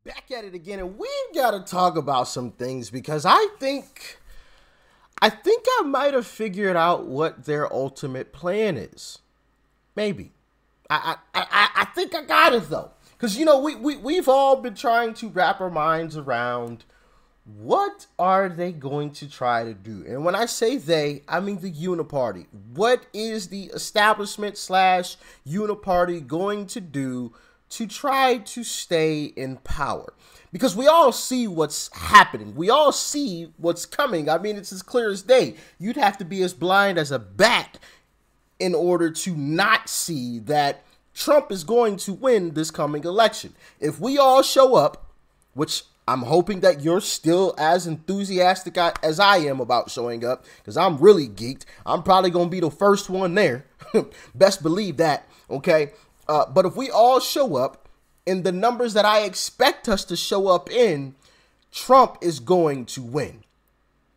Back at it again, and we've got to talk about some things because I think I might have figured out what their ultimate plan is. Maybe. I think I got it though, because we've all been trying to wrap our minds around what are they going to try to do, and when I say they, I mean the Uniparty. What is the establishment slash Uniparty going to do to try to stay in power? Because we all see what's happening. We all see what's coming. I mean, it's as clear as day. You'd have to be as blind as a bat in order to not see that Trump is going to win this coming election. If we all show up, which I'm hoping that you're still as enthusiastic as I am about showing up, because I'm really geeked. I'm probably going to be the first one there. Best believe that, okay? But if we all show up in the numbers that I expect us to show up in, Trump is going to win.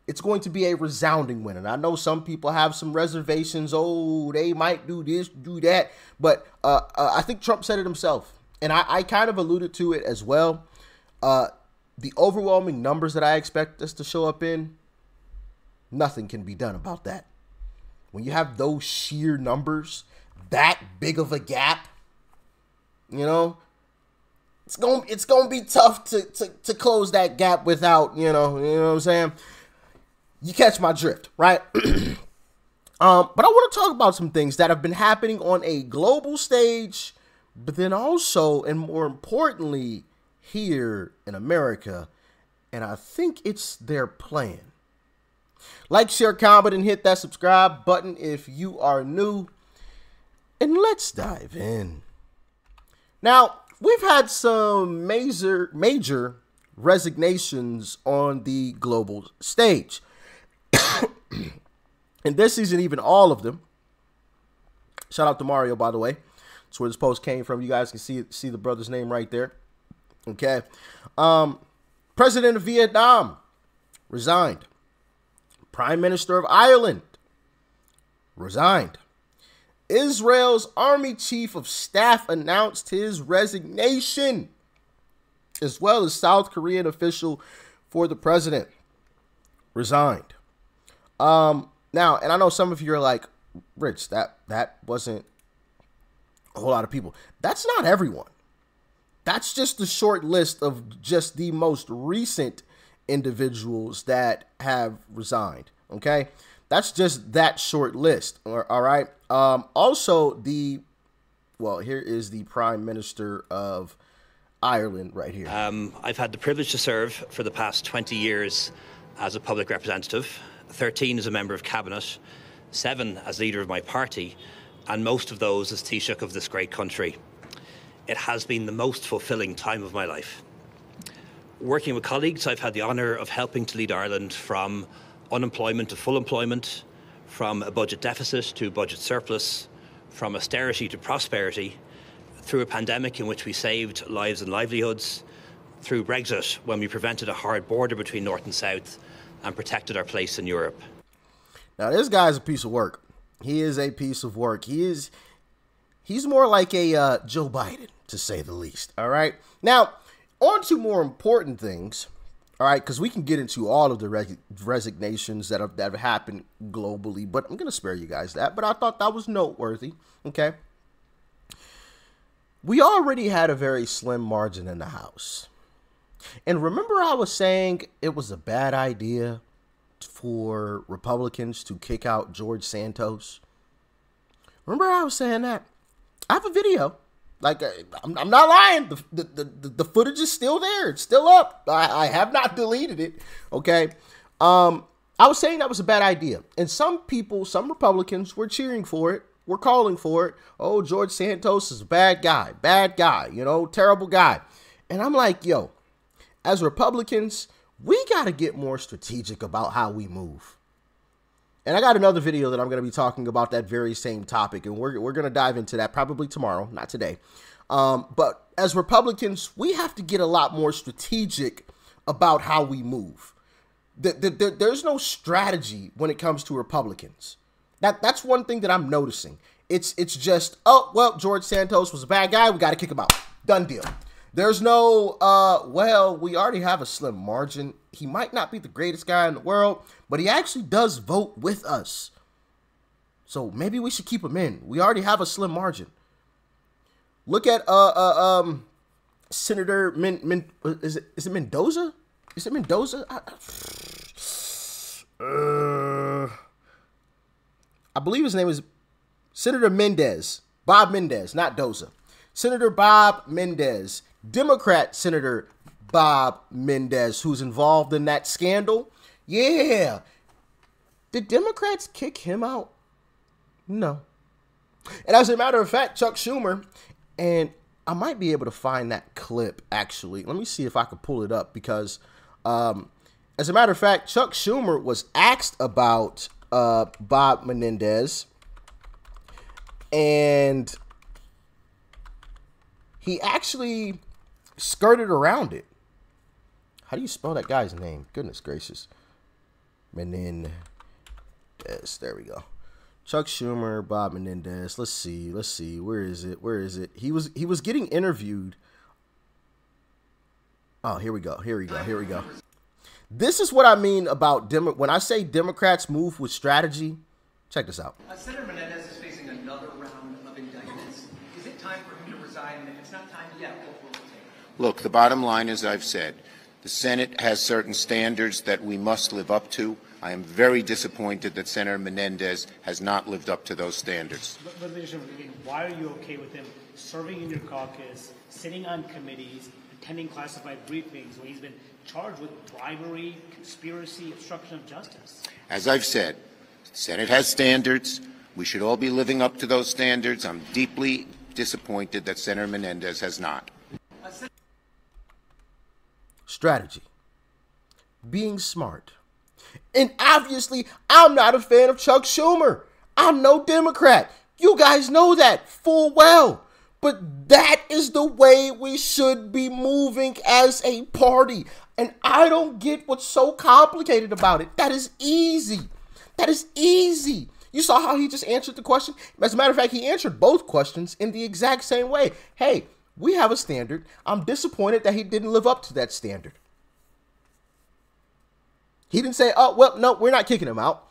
It's going to be a resounding win. And I know some people have some reservations. Oh, they might do this, do that. But I think Trump said it himself. And I kind of alluded to it as well. The overwhelming numbers that I expect us to show up in, nothing can be done about that. When you have those sheer numbers, that big of a gap, it's gonna be tough to close that gap without, you know what I'm saying? You catch my drift, right? But I want to talk about some things that have been happening on a global stage, but then also, and more importantly, here in America, and I think it's their plan. Like, share, comment, and hit that subscribe button if you are new, and let's dive in. Now, we've had some major resignations on the global stage. And this season, even all of them. Shout out to Mario, by the way. That's where this post came from. You guys can see the brother's name right there. Okay. President of Vietnam resigned. Prime Minister of Ireland resigned. Israel's Army Chief of Staff announced his resignation, as well as South Korean official for the president resigned. Now, and I know some of you are like, Rich, that wasn't a whole lot of people. That's not everyone. That's just the short list of just the most recent individuals that have resigned. Okay. That's just that short list. All right. Also, here is the Prime Minister of Ireland right here. I've had the privilege to serve for the past 20 years as a public representative, 13 as a member of cabinet, 7 as leader of my party, and most of those as Taoiseach of this great country. It has been the most fulfilling time of my life. Working with colleagues, I've had the honour of helping to lead Ireland from unemployment to full employment, from a budget deficit to budget surplus, from austerity to prosperity, through a pandemic in which we saved lives and livelihoods, through Brexit when we prevented a hard border between North and South and protected our place in Europe. Now, this guy's a piece of work. He is a piece of work. He's more like a Joe Biden, to say the least. All right. Now, on to more important things. All right, because we can get into all of the resignations that have happened globally, but I'm going to spare you guys that. But I thought that was noteworthy. Okay. We already had a very slim margin in the House. And remember I was saying it was a bad idea for Republicans to kick out George Santos? Remember I was saying that? I have a video. Like, I'm not lying. The footage is still there. It's still up. I have not deleted it. Okay. I was saying that was a bad idea. And some people, some Republicans were cheering for it. Were calling for it. Oh, George Santos is a bad guy. Bad guy. Terrible guy. And I'm like, yo, as Republicans, we got to get more strategic about how we move. And I got another video that I'm going to be talking about that very same topic, and we're going to dive into that probably tomorrow, not today. But as Republicans, we have to get a lot more strategic about how we move. There's no strategy when it comes to Republicans. That's one thing that I'm noticing. It's just, oh, well, George Santos was a bad guy. We got to kick him out. Done deal. There's no, well, we already have a slim margin. He might not be the greatest guy in the world, but he actually does vote with us. So maybe we should keep him in. We already have a slim margin. Look at Senator is it Mendoza? Is it Mendoza? I believe his name is Senator Mendez. Bob Mendez, not Doza. Senator Bob Mendez. Democrat Senator Bob Mendez, who's involved in that scandal. Yeah. Did Democrats kick him out? No. And as a matter of fact, Chuck Schumer, and I might be able to find that clip, actually. Let me see if I can pull it up, because as a matter of fact, Chuck Schumer was asked about Bob Menendez, and he actually skirted around it. How do you spell that guy's name? Goodness gracious. Menendez. There we go. Chuck Schumer, Bob Menendez. Let's see. Where is it? He was getting interviewed. Oh, here we go. This is what I mean about when I say Democrats move with strategy. Check this out. Senator Menendez is facing another round of indictments. Is it time for him to resign? And if it's not time yet, what will it take? Look, the bottom line, as I've said, the Senate has certain standards that we must live up to. I am very disappointed that Senator Menendez has not lived up to those standards. But why are you okay with him serving in your caucus, sitting on committees, attending classified briefings when he's been charged with bribery, conspiracy, obstruction of justice? As I've said, the Senate has standards. We should all be living up to those standards. I'm deeply disappointed that Senator Menendez has not. Strategy. Being smart. And obviously, I'm not a fan of Chuck Schumer. I'm no Democrat. You guys know that full well. But that is the way we should be moving as a party. And I don't get what's so complicated about it. That is easy. You saw how he just answered the question? As a matter of fact, he answered both questions in the exact same way. Hey, we have a standard. I'm disappointed that he didn't live up to that standard. He didn't say, oh, well, no, we're not kicking him out.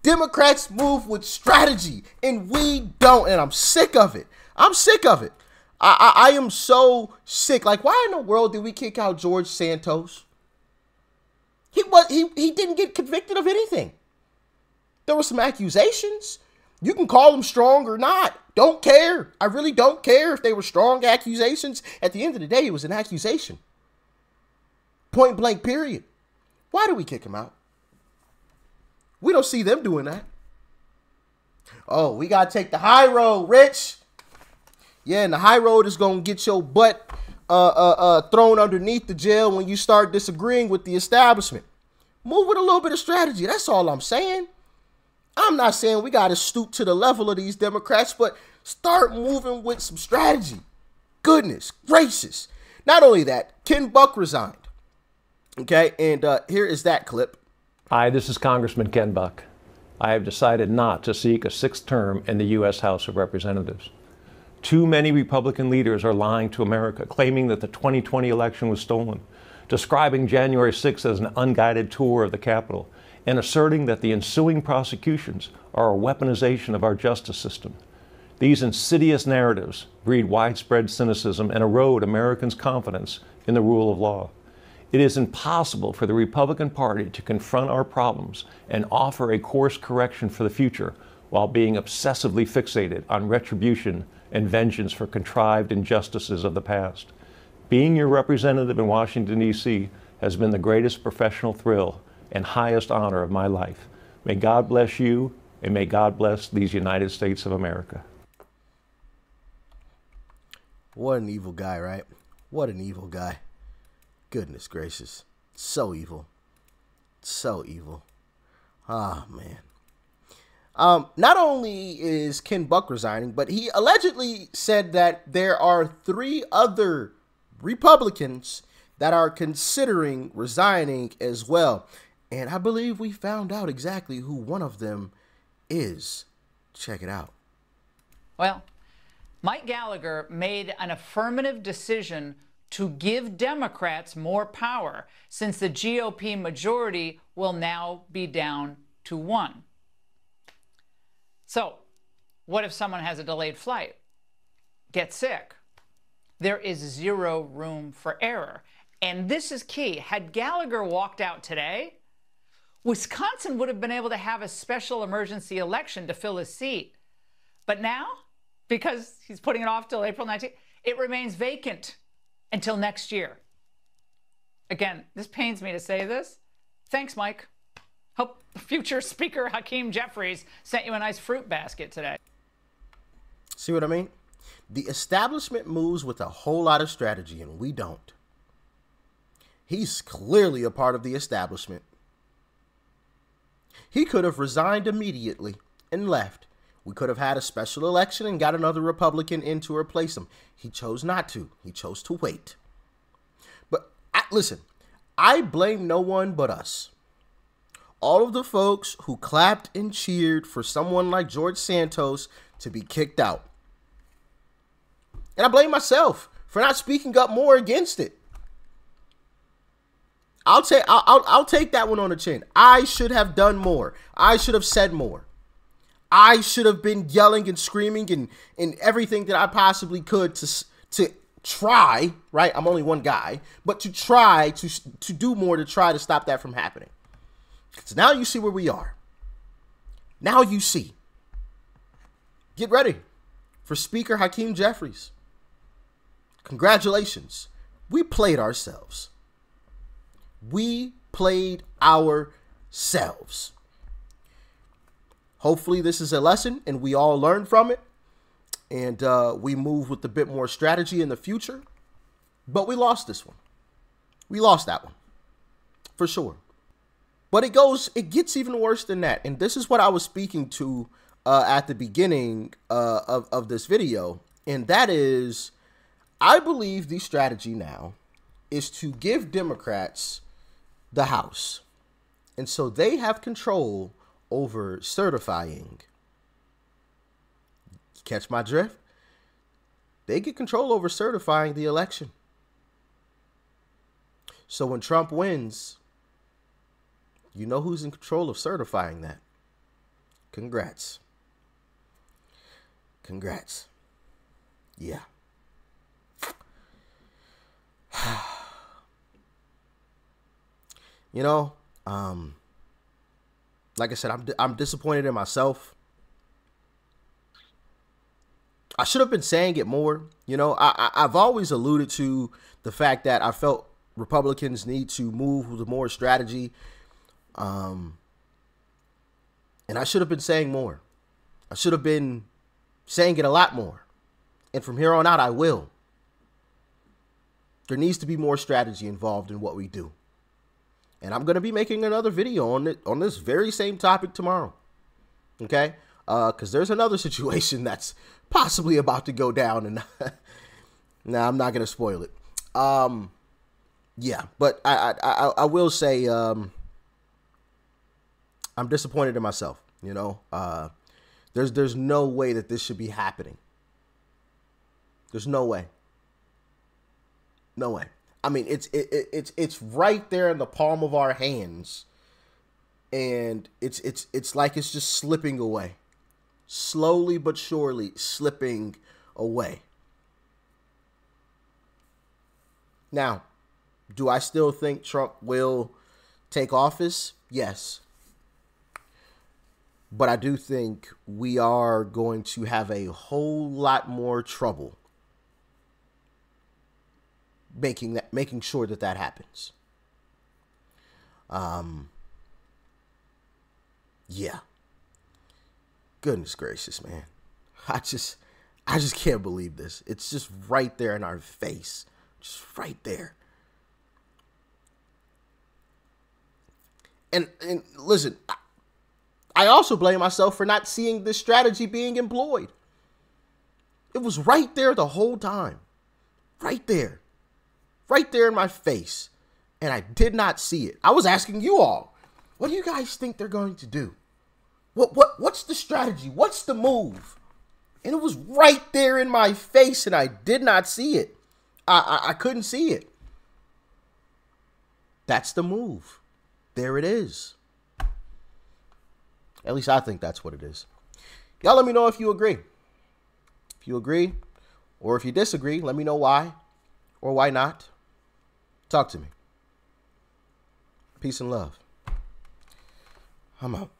Democrats move with strategy, and we don't, and I'm sick of it. I am so sick. Like, why in the world did we kick out George Santos? He didn't get convicted of anything. There were some accusations. You can call them strong or not. Don't care. I really don't care if they were strong accusations. At the end of the day, it was an accusation. Point blank, period. Why do we kick him out? We don't see them doing that. Oh, we got to take the high road, Rich. Yeah, and the high road is going to get your butt thrown underneath the jail when you start disagreeing with the establishment. Move with a little bit of strategy. That's all I'm saying. I'm not saying we got to stoop to the level of these Democrats, but start moving with some strategy. Goodness gracious. Not only that, Ken Buck resigned. Okay, and here is that clip. Hi, this is Congressman Ken Buck. I have decided not to seek a sixth term in the U.S. House of Representatives. Too many Republican leaders are lying to America, claiming that the 2020 election was stolen, describing January 6th as an unguided tour of the Capitol, and asserting that the ensuing prosecutions are a weaponization of our justice system. These insidious narratives breed widespread cynicism and erode Americans' confidence in the rule of law. It is impossible for the Republican Party to confront our problems and offer a course correction for the future while being obsessively fixated on retribution and vengeance for contrived injustices of the past. Being your representative in Washington, D.C. has been the greatest professional thrill and highest honor of my life. May God bless you, and may God bless these United States of America. What an evil guy, right? What an evil guy. Goodness gracious. So evil. So evil. Ah, man. Not only is Ken Buck resigning, but he allegedly said that there are 3 other Republicans that are considering resigning as well. And I believe we found out exactly who one of them is. Check it out. Well, Mike Gallagher made an affirmative decision to give Democrats more power, since the GOP majority will now be down to 1. So, what if someone has a delayed flight, gets sick? There is zero room for error. And this is key. Had Gallagher walked out today, Wisconsin would have been able to have a special emergency election to fill his seat. But now, because he's putting it off till April 19th, it remains vacant until next year. Again, this pains me to say this. Thanks, Mike. Hope future Speaker Hakeem Jeffries sent you a nice fruit basket today. See what I mean? The establishment moves with a whole lot of strategy, and we don't. He's clearly a part of the establishment. He could have resigned immediately and left. We could have had a special election and got another Republican in to replace him. He chose not to. He chose to wait. But listen, I blame no one but us. All of the folks who clapped and cheered for someone like George Santos to be kicked out. And I blame myself for not speaking up more against it. I'll take that one on the chin. I should have done more. I should have said more. I should have been yelling and screaming and everything that I possibly could to try, right? I'm only one guy, but to try to do more to try to stop that from happening. So now you see where we are. Now you see. Get ready for Speaker Hakeem Jeffries. Congratulations. We played ourselves. We played ourselves. Hopefully this is a lesson and we all learn from it. And we move with a bit more strategy in the future. But we lost this one. We lost that one. For sure. But it gets even worse than that. And this is what I was speaking to at the beginning of this video. And that is, I believe the strategy now is to give Democrats the House. And so they have control over certifying. Catch my drift? They get control over certifying the election. So when Trump wins, you know who's in control of certifying that. Congrats. Congrats. Yeah. You know, like I said, I'm disappointed in myself. I should have been saying it more. You know, I've always alluded to the fact that I felt Republicans need to move with more strategy. And I should have been saying more. I should have been saying it a lot more. And from here on out, I will. There needs to be more strategy involved in what we do. And I'm going to be making another video on this very same topic tomorrow. Okay? Because there's another situation that's possibly about to go down. And nah, I'm not going to spoil it. Yeah, but I will say I'm disappointed in myself. You know, there's no way that this should be happening. There's no way. No way. I mean, it's right there in the palm of our hands, and it's like it's just slipping away, slowly but surely slipping away. Now, do I still think Trump will take office? Yes. But I do think we are going to have a whole lot more trouble making sure that happens. Yeah. Goodness gracious, man. I just can't believe this. It's just right there in our face. Just right there. And listen, I also blame myself for not seeing this strategy being employed. It was right there the whole time. Right there. Right there in my face. And I did not see it. I was asking you all, what do you guys think they're going to do? What's the strategy? What's the move? And it was right there in my face, and I did not see it. I couldn't see it. That's the move. There it is. At least I think that's what it is. Y'all let me know if you agree. If you agree, or if you disagree, let me know why or why not. Talk to me. Peace and love. I'm out.